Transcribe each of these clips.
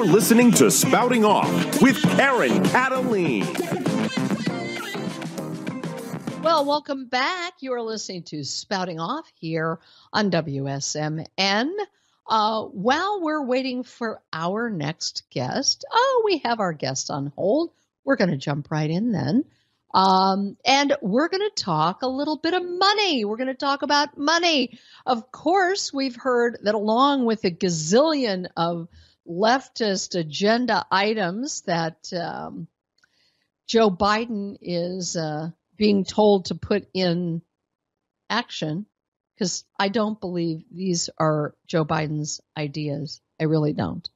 You're listening to Spouting Off with Karen Cataline. Well, welcome back. You are listening to Spouting Off here on WSMN. While we're waiting for our next guest, we have our guest on hold. We're going to jump right in then. And we're going to talk a little bit of money. We're going to talk about money. Of course, we've heard that along with a gazillion of leftist agenda items that Joe Biden is being told to put in action, because I don't believe these are Joe Biden's ideas. I really don't.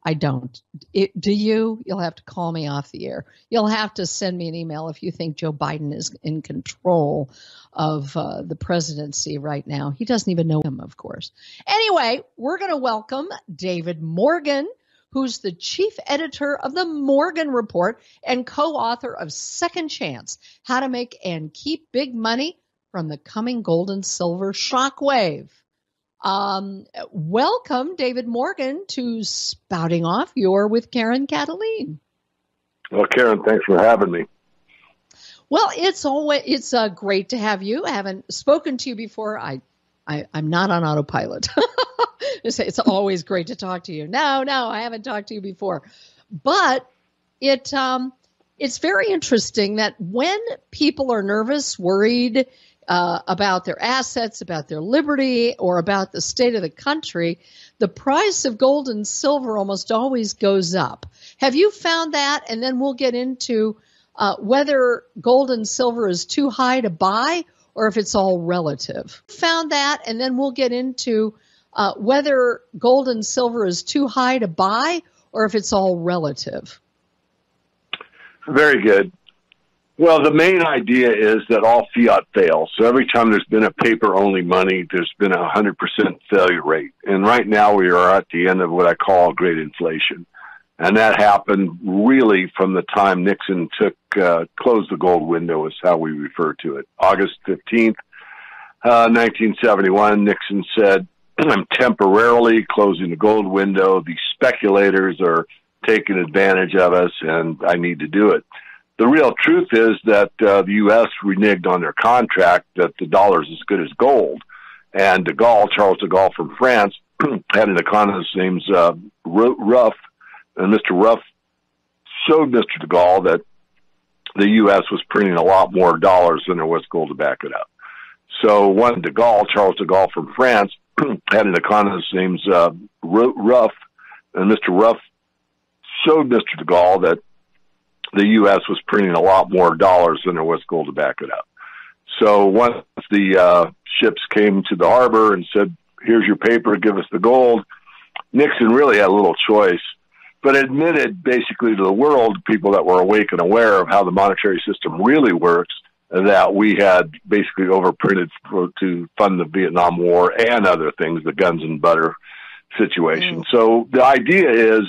I don't. Do you? You'll have to call me off the air. You'll have to send me an email if you think Joe Biden is in control of the presidency right now. He doesn't even know him, of course. Anyway, we're going to welcome David Morgan, who's the chief editor of the Morgan Report and co-author of Second Chance, How to Make and Keep Big Money from the Coming Gold and Silver Shockwave. Welcome, David Morgan, to Spouting Off. You're with Karen Cataline. Well, Karen, thanks for having me. Well, it's great to have you. I haven't spoken to you before. I'm not on autopilot. It's always great to talk to you. No, I haven't talked to you before. But it's very interesting that when people are nervous, worried about their assets, about their liberty, or about the state of the country, the price of gold and silver almost always goes up. Have you found that? And then we'll get into whether gold and silver is too high to buy or if it's all relative. Found that, and then we'll get into whether gold and silver is too high to buy or if it's all relative. Very good. Well, the main idea is that all fiat fails. So every time there's been a paper-only money, there's been a 100% failure rate. And right now we are at the end of what I call great inflation. And that happened really from the time Nixon closed the gold window is how we refer to it. August 15th, 1971, Nixon said, I'm temporarily closing the gold window. These speculators are taking advantage of us, and I need to do it. The real truth is that the U.S. reneged on their contract that the dollar is as good as gold. And de Gaulle, Charles de Gaulle from France, had an economist named Ruff, and Mr. Ruff showed Mr. de Gaulle that the U.S. was printing a lot more dollars than there was gold to back it up. So one de Gaulle, Charles de Gaulle from France, had an economist named Ruff, and Mr. Ruff showed Mr. de Gaulle that the U.S. was printing a lot more dollars than there was gold to back it up. So once the ships came to the harbor and said, here's your paper, give us the gold, Nixon really had a little choice, but admitted basically to the world, people that were awake and aware of how the monetary system really works, that we had basically overprinted to fund the Vietnam War and other things, the guns and butter situation. So the idea is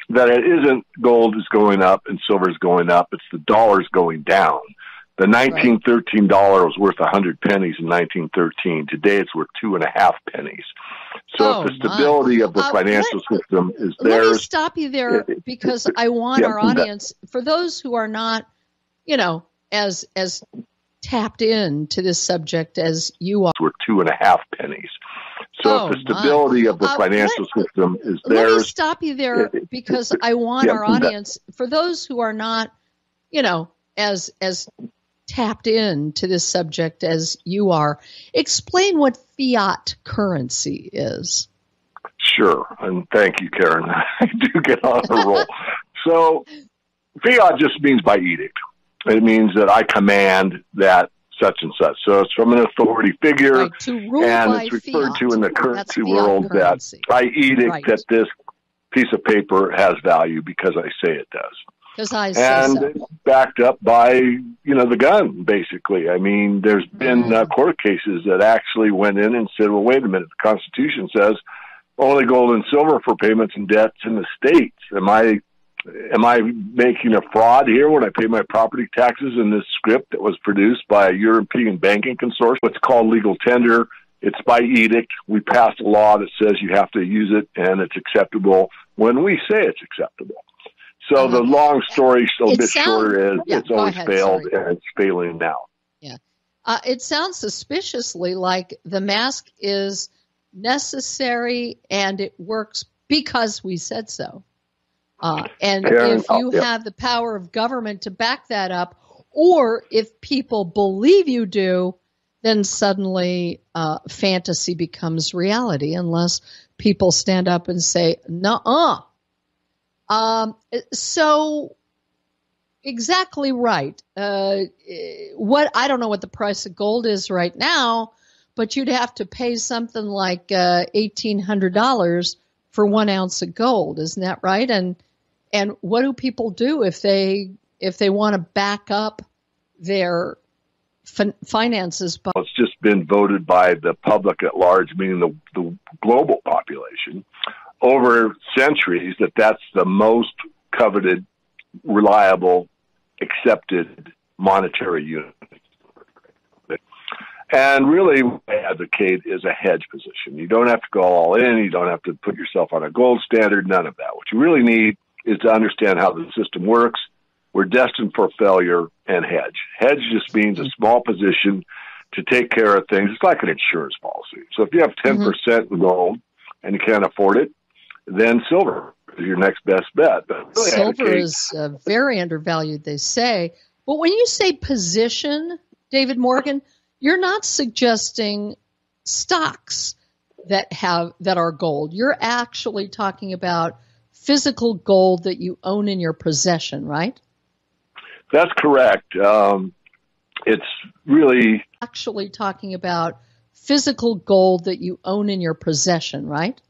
that it isn't gold is going up and silver is going up. It's the dollar's going down. The 1913 dollar was worth 100 pennies in 1913. Today it's worth 2.5 pennies. So if the stability of the financial system is there. Let me stop you there because I want our audience, for those who are not, as tapped in to this subject as you are. Worth 2.5 pennies. So if the stability of the financial system is there. Let me stop you there because I want our audience, for those who are not, as tapped in to this subject as you are, explain what fiat currency is. Sure. And thank you, Karen. I do get on a roll. So fiat just means by edict. It means that I command that such and such. So it's from an authority figure, and it's referred to in the currency world that I edict that this piece of paper has value because I say it does. Because I say so. And it's backed up by, the gun, basically. I mean, there's been court cases that actually went in and said, well, wait a minute, the Constitution says only gold and silver for payments and debts in the states. Am I making a fraud here when I pay my property taxes in this script that was produced by a European banking consortium? What's called legal tender It's by edict. We pass a law that says you have to use it, and it's acceptable when we say it's acceptable. So the long story, shorter, is it's always failed, and it's failing now. Yeah. It sounds suspiciously like the mask is necessary and it works because we said so. And Karen, if you have the power of government to back that up, or if people believe you do, then suddenly fantasy becomes reality unless people stand up and say, nuh-uh. So exactly right. I don't know what the price of gold is right now, but you'd have to pay something like $1,800 for 1 ounce of gold. Isn't that right? And what do people do if they want to back up their finances? It's just been voted by the public at large, meaning the global population, over centuries that's the most coveted, reliable, accepted monetary unit. And really what I advocate is a hedge position. You don't have to go all in. You don't have to put yourself on a gold standard, none of that. What you really need is to understand how the system works. We're destined for failure, and hedge. Hedge just means a small position to take care of things. It's like an insurance policy. So if you have 10% in gold and you can't afford it, then silver is your next best bet. Really silver is very undervalued, they say. But when you say position, David Morgan, you're not suggesting stocks that are gold. You're actually talking about physical gold that you own in your possession, right? That's correct. It's really actually talking about physical gold that you own in your possession, right?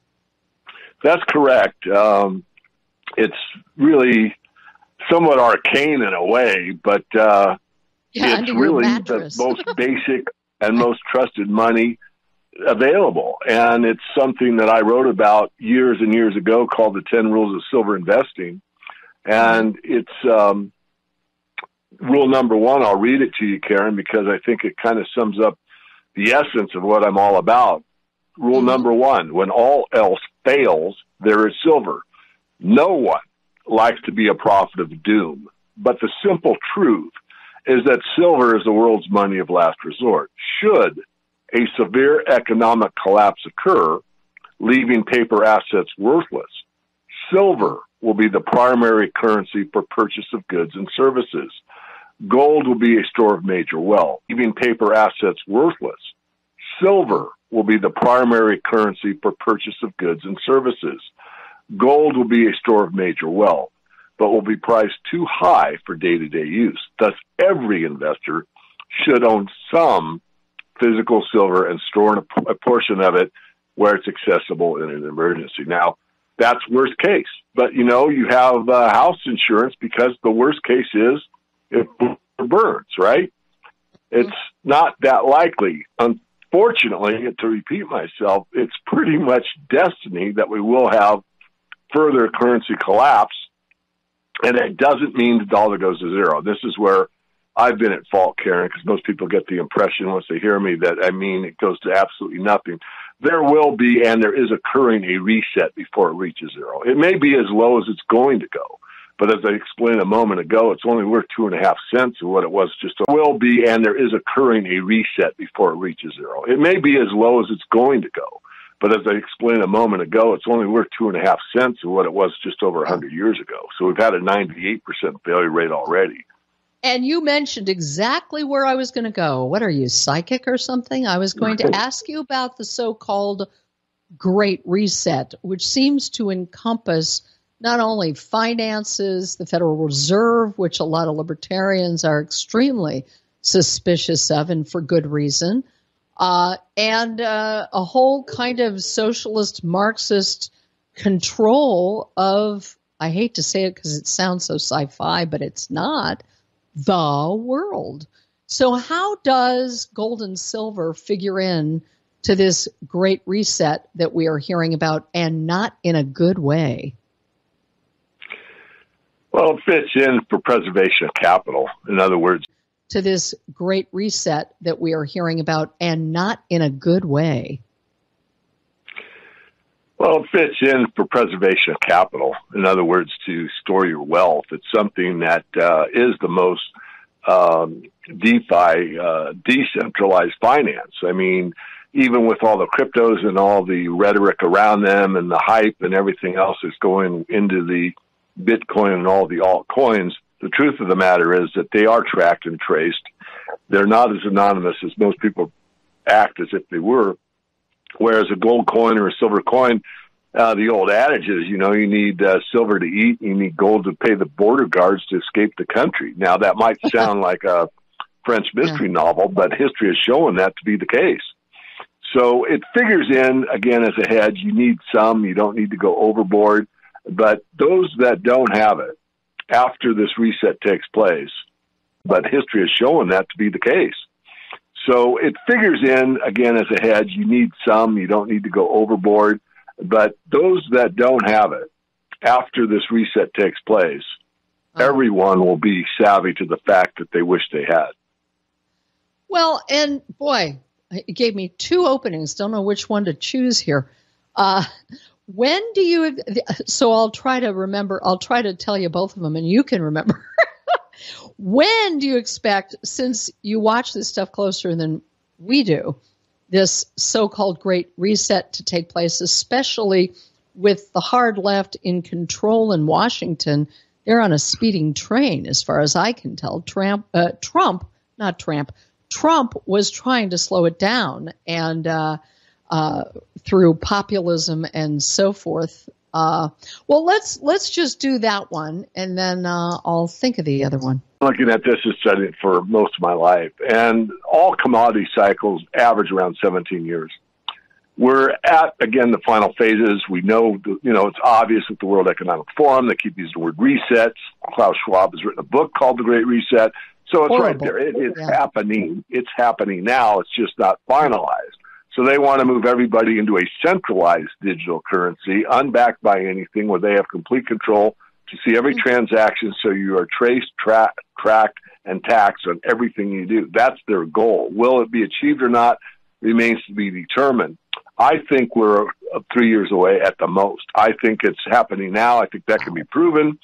That's correct. It's really somewhat arcane in a way, but it's really the most basic and most trusted money available. And it's something that I wrote about years and years ago called the 10 Rules of Silver Investing. And it's rule number 1. I'll read it to you, Karen, because I think it kind of sums up the essence of what I'm all about. Rule number 1, when all else fails, there is silver. No one likes to be a prophet of doom, but the simple truth is that silver is the world's money of last resort. Should a severe economic collapse occur, leaving paper assets worthless, silver will be the primary currency for purchase of goods and services. Gold will be a store of major wealth, leaving paper assets worthless. Silver will be the primary currency for purchase of goods and services. Gold will be a store of major wealth, but will be priced too high for day-to-day use. Thus, every investor should own some physical silver and store a portion of it where it's accessible in an emergency. Now, that's worst case. But, you have house insurance because the worst case is it burns, right? It's not that likely. Unfortunately, to repeat myself, it's pretty much destiny that we will have further currency collapse, and it doesn't mean the dollar goes to zero. This is where I've been at fault, Karen, because most people get the impression once they hear me that I mean it goes to absolutely nothing. There will be, and there is occurring, a reset before it reaches zero. It may be as low as it's going to go, but as I explained a moment ago, it's only worth 2.5 cents of what it was just. Will be, and there is occurring, a reset before it reaches zero. It may be as low as it's going to go, but as I explained a moment ago, it's only worth 2.5 cents of what it was just over 100 years ago. So we've had a 98% failure rate already. And you mentioned exactly where I was going to go. What are you, psychic or something? I was going to ask you about the so-called Great Reset, which seems to encompass not only finances, the Federal Reserve, which a lot of libertarians are extremely suspicious of, and for good reason, and a whole kind of socialist Marxist control of, I hate to say it because it sounds so sci-fi, but it's not, the world. So how does gold and silver figure in to this great reset that we are hearing about, and not in a good way? Well, it fits in for preservation of capital. In other words, to this great reset that we are hearing about, and not in a good way? Well, it fits in for preservation of capital. In other words, to store your wealth. It's something that is the most DeFi, decentralized finance. I mean, even with all the cryptos and all the rhetoric around them and the hype and everything else that's going into the Bitcoin and all the altcoins, the truth of the matter is that they are tracked and traced. They're not as anonymous as most people act as if they were. Whereas a gold coin or a silver coin, the old adage is, you need silver to eat, you need gold to pay the border guards to escape the country. Now, that might sound like a French mystery novel, but history has shown that to be the case. So it figures in, again, as a hedge. You need some, you don't need to go overboard. But those that don't have it, after this reset takes place, but history has shown that to be the case. So it figures in, again, as a hedge. You need some, you don't need to go overboard. But those that don't have it, after this reset takes place, everyone will be savvy to the fact that they wish they had. Well, and boy, it gave me two openings. Don't know which one to choose here. When do you, so I'll try to remember, I'll try to tell you both of them and you can remember. When do you expect, since you watch this stuff closer than we do, this so-called great reset to take place, especially with the hard left in control in Washington? They're on a speeding train, as far as I can tell. Trump was trying to slow it down, and through populism and so forth. Well, let's just do that one, and then I'll think of the other one. Looking at this and studying it for most of my life, and all commodity cycles average around 17 years. We're at, again, the final phases. We know, it's obvious with the World Economic Forum. They keep using the word resets. Klaus Schwab has written a book called The Great Reset. So it's right there. It's happening. It's happening now. It's just not finalized. So they want to move everybody into a centralized digital currency, unbacked by anything, where they have complete control to see every transaction, so you are traced, tracked, and taxed on everything you do. That's their goal. Will it be achieved or not remains to be determined. I think we're 3 years away at the most. I think it's happening now. I think that can be proven.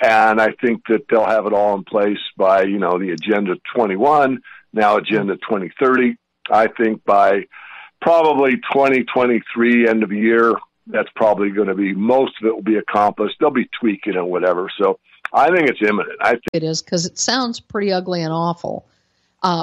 And I think that they'll have it all in place by, the Agenda 21, now Agenda 2030. I think by probably 2023, end of the year, that's probably going to be, most of it will be accomplished. They'll be tweaking and whatever. So I think it's imminent. It is, because it sounds pretty ugly and awful.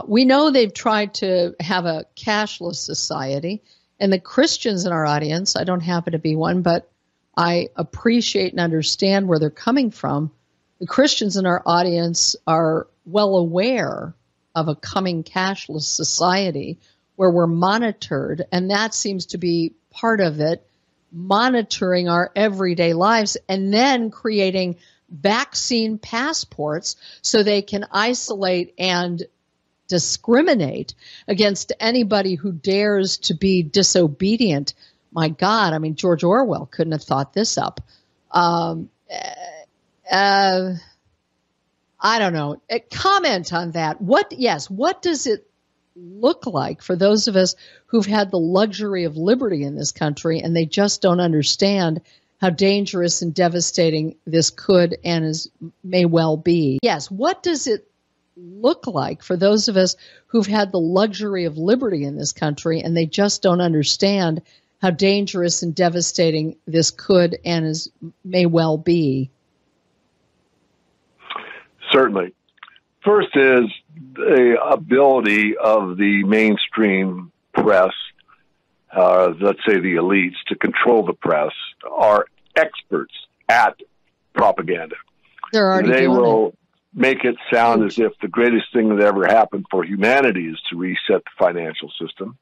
We know they've tried to have a cashless society, and the Christians in our audience, I don't happen to be one, but I appreciate and understand where they're coming from. The Christians in our audience are well aware of a coming cashless society where we're monitored, and that seems to be part of it, monitoring our everyday lives and then creating vaccine passports so they can isolate and discriminate against anybody who dares to be disobedient. My God, I mean, George Orwell couldn't have thought this up. I don't know. Comment on that. What does it look like for those of us who've had the luxury of liberty in this country, and they just don't understand how dangerous and devastating this could and may well be? Yes, what does it look like for those of us who've had the luxury of liberty in this country, and they just don't understand how dangerous and devastating this could and may well be? Certainly. First is the ability of the mainstream press, let's say the elites, to control the press, are experts at propaganda. They will make it sound as if the greatest thing that ever happened for humanity is to reset the financial system.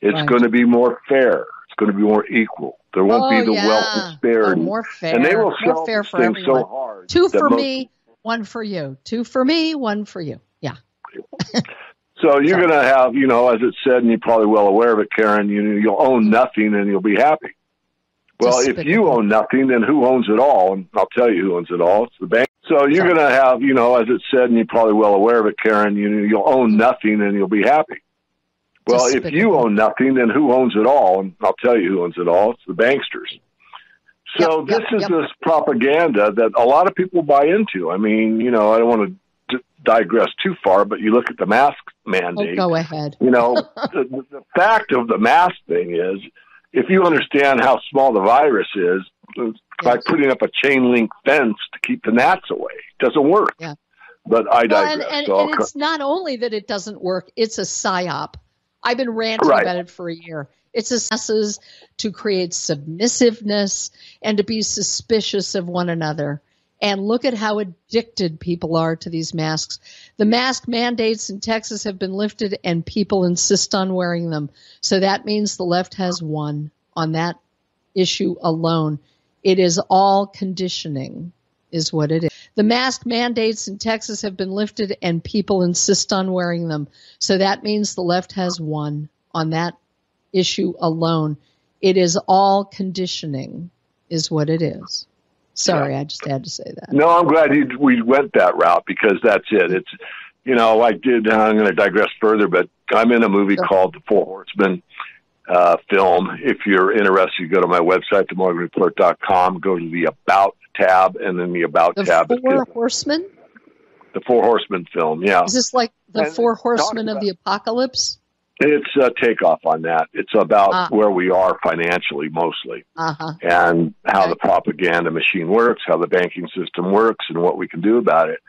It's going to be more fair. It's going to be more equal. There won't be the wealth disparity. More fair. And they will sell more fair for things everyone. so hard. 2 for me, 1 for you. 2 for me, 1 for you. Yeah. So you're going to have, as it said, and you're probably well aware of it, Karen, you'll own nothing and you'll be happy. Well, if you own nothing, then who owns it all? And I'll tell you who owns it all. It's the bank. So you're going to have, as it said, and you're probably well aware of it, Karen, you'll own nothing and you'll be happy. Well, if you own nothing, then who owns it all? And I'll tell you who owns it all. It's the banksters. So this is this propaganda that a lot of people buy into. I mean, I don't want to digress too far, but you look at the mask mandate. Oh, go ahead. The fact of the mask thing is, if you understand how small the virus is, by putting up a chain link fence to keep the gnats away, it doesn't work. Yeah. But I digress. And it's not only that it doesn't work, it's a psyop. I've been ranting about it for a year. It's assesses to create submissiveness and to be suspicious of one another. And look at how addicted people are to these masks. The mask mandates in Texas have been lifted and people insist on wearing them. So that means the left has won on that issue alone. It is all conditioning is what it is. The mask mandates in Texas have been lifted and people insist on wearing them. So that means the left has won on that issue alone. It is all conditioning is what it is. Sorry, I just had to say that. No, I'm glad we went that route because that's it. It's, I'm going to digress further, but I'm in a movie called The Four Horsemen film. If you're interested, you go to my website, themorganreport.com, go to the About tab, and then the About tab. The Four Horsemen? The Four Horsemen film, yeah. Is this like the Four Horsemen of the Apocalypse? It's a takeoff on that. It's about where we are financially, mostly, and how the propaganda machine works, how the banking system works, and what we can do about it.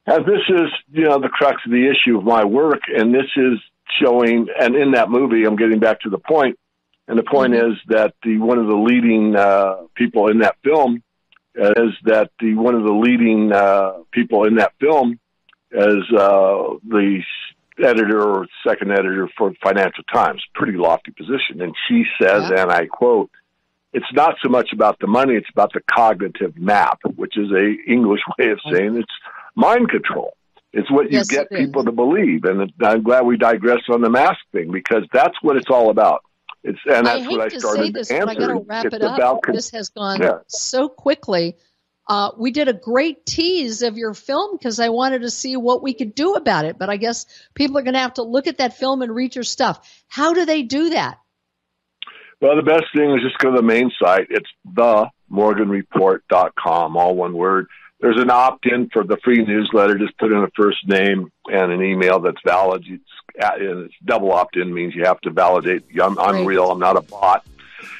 And this is, the crux of the issue of my work, and this is showing, and in that movie, I'm getting back to the point, and the point is that one of the leading people in that film is the editor or second editor for Financial Times, pretty lofty position. And she says, and I quote, "It's not so much about the money, it's about the cognitive map," which is a English way of saying it's mind control. It's what you get people to believe. And I'm glad we digressed on the mask thing because that's what it's all about. That's what I started to answer. But I got to wrap it up. This has gone so quickly. We did a great tease of your film because I wanted to see what we could do about it. But I guess people are going to have to look at that film and read your stuff. How do they do that? Well, the best thing is just go to the main site. It's themorganreport.com, all one word. There's an opt-in for the free newsletter. Just put in a first name and an email that's valid. It's double opt-in means you have to validate. I'm real. I'm not a bot.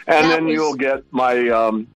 And then you'll get my